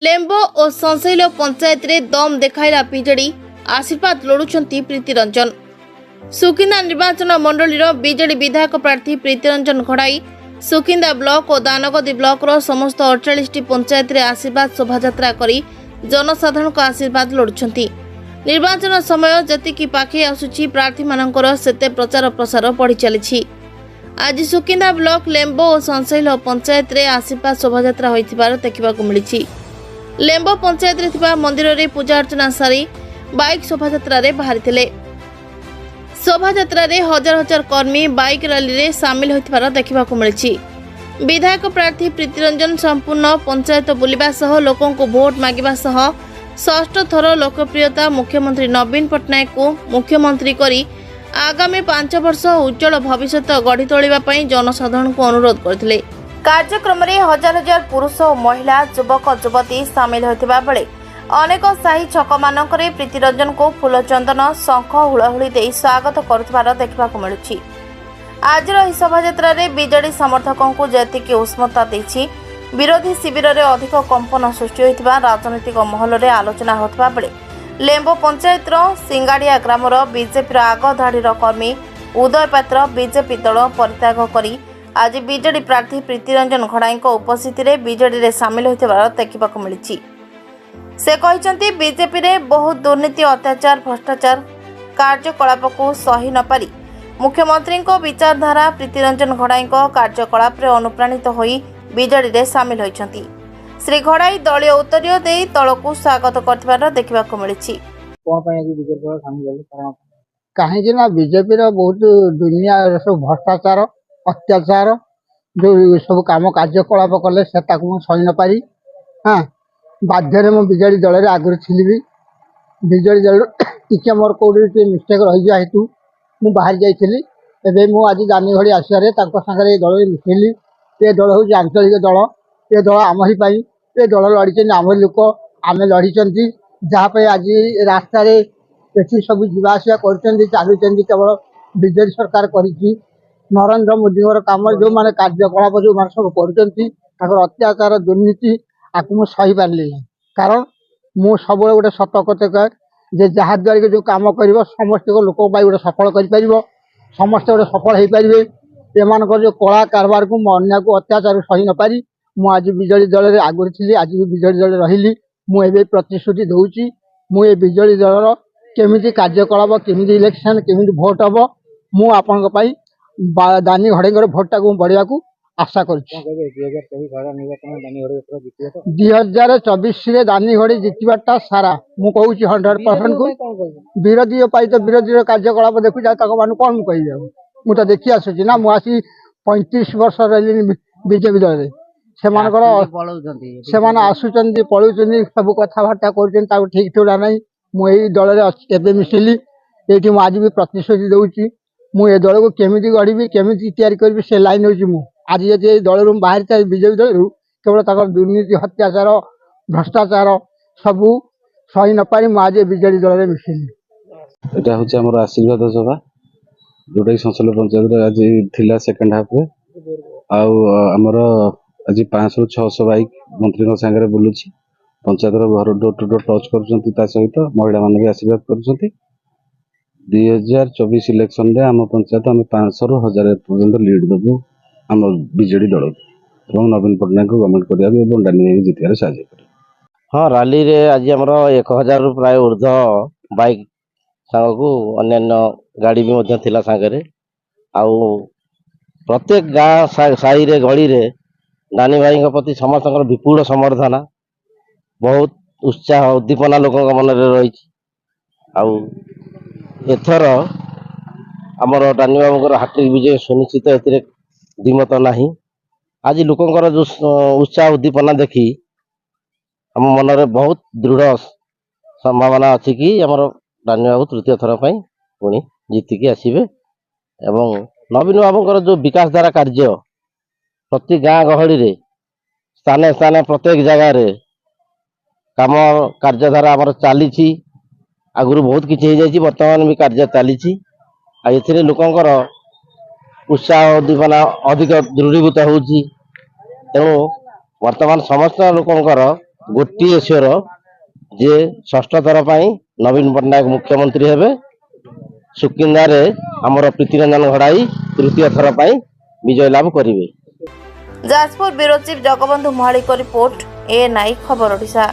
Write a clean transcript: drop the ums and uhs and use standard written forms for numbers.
Lambo और संशैल पंचायत रे दम देखाइला बीजेडी आशीर्वाद लोड़ुछंती प्रीतिरंजन। सुकिंदा निर्वाचन मंडलीर बीजेडी विधायक प्रार्थी प्रीतिरंजन घड़ाई सुकिंदा ब्लॉक और दानगदी ब्लॉक रो समस्त 48 पंचायत रे आशीर्वाद शोभायात्रा करी जनसाधारण को आशीर्वाद लोड़ुछंती। निर्वाचन समय जतिकी पाखे आसुची प्रार्थी मानकर सेते प्रचार प्रसार बढ़ी चली। आज सुकिंदा ब्लॉक लेम्बो और संशैल पंचायत रे आशीर्वाद शोभायात्रा होइथिबार देखिबाकू मिलिछि। लेम्बो पंचायत रे थिबा मंदिर रे पूजा अर्चना सारी बाइक शोभायात्रा रे बाहरिथिले। शोभायात्रा रे हजार हजार कर्मी बाइक रैली रे शामिल होइथिबार देखिबाकू मिलिछि। विधायक प्रार्थी प्रीतिरंजन संपूर्ण पंचायत बुलिबा सह लोकों को वोट मागिबा सह षष्ठ थर लोकप्रियता मुख्यमंत्री नवीन पट्टनायक को मुख्यमंत्री करी आगामी 5 वर्ष उज्जवल भविष्य गढ़ी तोलिबा पई जनसाधारण को अनुरोध करथिले। कार्यक्रम रे हजार हजार पुरुष और महिला युवक युवती शामिल होइतिबा बेले अनेक साही छक मानकरे प्रीतिरंजन को फूल चंदन शंख हुलहुली दे स्वागत करुथिबार देखिबाकू मिलुछि। आज रही शोभायात्रा रे बीजेडी समर्थकों को जेतिकी उष्मता देछि विरोधी शिविर रे अधिक कंपन सृष्टि होइतिबा राजनीतिक महल रे आलोचना होतिबा बेले लेम्बो पंचायत रो सिंगाड़िया ग्राम रो बीजेपी आग धाड़ीर कर्मी उदय पात्र बीजेपी दल परित्याग करी आज बीजेडी प्रार्थी प्रीतिरंजन घड़ाई उपस्थिति रे बीजेडी रे शामिल होइतिबार देखिबाकू मिलिछि। से कहिसंती बीजेपी रे बहुत दुर्नीति अत्याचार भ्रष्टाचार कार्यकलाप को सही न पारी मुख्यमंत्री को विचारधारा प्रीतिरंजन घड़ाई कार्यकलाप रे अनुप्राणित होई बीजेडी रे शामिल होइछंती। श्री घड़ाई दलीय उत्तरीय दे तलकू स्वागत करथिबार देखिबाकू मिलिछि। कोन पय आज बीजेपी रे शामिल होले कारण काहे ना बीजेपी रे बहुत दुनिया सब भ्रष्टाचार अत्याचार जो सब काम कार्यकलाप कले सेटा को सही न पारी हाँ बाध्य मो बीजेडी दल रे आगुरी थिली भी बीजेडी दल टिके मोर कोडी मिस्टेक रही जा हेतु मु बाहर जाइथिली एबे मु आज जानी घड़ी आसियारे ताको संगे दल रे मिथिली। ए दल हूँ आंचलिक दल ए दल आमरी पाई ए दल लड़ी आम लोक आम लड़ी जहाँपे आज रास्ता सब जावासिया कर केवल बीजेडी सरकार कर नरेंद्र मोदी कम जो मैंने कार्यकलाप जो मैंने सब कर अत्याचार दुर्नीति आपको मुझे सही पारे कारण मु सब गोटे सत कथे कहे जहाद्वारा जो कम कर समस्त लोक गोटे सफल कर समस्त गोटे सफल हो पारे एमान जो कला कारबार को अन्य को अत्याचार सही न पारी मु आज बीजेडी दल रे आगुरी थी आज भी बीजेडी दल रही मुझे प्रतिश्रुति दूची मुझे बीजेडी दल केमी कार्यकलाप केमी इलेक्शन केमी भोट हम मुझे दानी घड़े भोटा को बढ़िया को आशा कर 2024 दानी घड़ी जितवाटा सारा मु कहूँ 100% को विरोधी तो विरोधी कार्यकलाप देखु मान कौन कह मु तो देखी आसूँ ना मुझे 35 वर्ष रही बीजेपी दल से आसुच्च पलुच्च सब कथबार्ता कर ठीक ठुरा ना मुझे दल में मिसिली ये आज भी प्रतिश्रुति दूची मुझे दल को केमी गढ़ी केमी तैयारी करी से लाइन हूँ आज ये दल बाहर बीजेपी दल केवल तक दुर्नीति अत्याचार भ्रष्टाचार सबू सही न पारी मुझे बीजेडी दल में मिसिली। एटा हूँ आम आशीर्वाद सभा जोटा कि संशैल पंचायत आज थिला सेकेंड हाफ आमर आज 500 ରୁ 600 बाइक मंत्री सागर बुलूची पंचायत घर डोर टू डोर टच कर सहित महिला मान भी आशीर्वाद कर 2024 इलेक्शन रे आम पंचायत आम 500 ରୁ 1000 पर्यंत लीड देवु आम बीजेडी दल और नवीन पट्टनायक को गवर्नमेंट करा डानी जितने साहय कर। हाँ रैली रे आज आमर 1000 ରୁ प्राय ऊर्ध बाइक सांग को अन्य गाड़ी भी थिला सांगरे आउ प्रत्येक गाँ साही रे गली रे नानी भाई प्रति समस्त विपुल समर्थना बहुत उत्साह उद्दीपना लोक मन रही एथर आमर डानी बाबू हाट्रिक विजय सुनिश्चित ए दिमत नहीं आज लोकंर जो उत्साह उद्दीपना देखी आम मन रे बहुत दृढ़ संभावना अच्छी कि आमर डानी बाबू तृतीय थर पर पुणी जीतिकी आसवे एवं नवीन बाबूर जो विकास धारा कार्य प्रति गाँ गहली रे स्थाने स्थाने प्रत्येक जगार काम कार्यधारा आमर चली आगुरी बहुत किसी बर्तमान भी कार्य चली लोकंर उत्साह उद्दीपना अधिक दृढ़ीभूत होची तेणु वर्तमान समस्त लोकंर ଗୋଟିଏ ସ୍ୱର ଯେ ଷଷ୍ଠ ଥର ପାଇଁ ନବୀନ ପଟ୍ଟନାୟକ ମୁଖ୍ୟମନ୍ତ୍ରୀ ହେବେ। ସୁକିନ୍ଦାରେ ଆମର ପ୍ରୀତିରଞ୍ଜନ ଘଡ଼ାଇ ତୃତୀୟ ଥର ପାଇଁ ବିଜୟ ଲାଭ କରିବେ। Jajpur bureau chief Jagabandhu Mahalik report, ANI ଖବର ଓଡ଼ିଶା।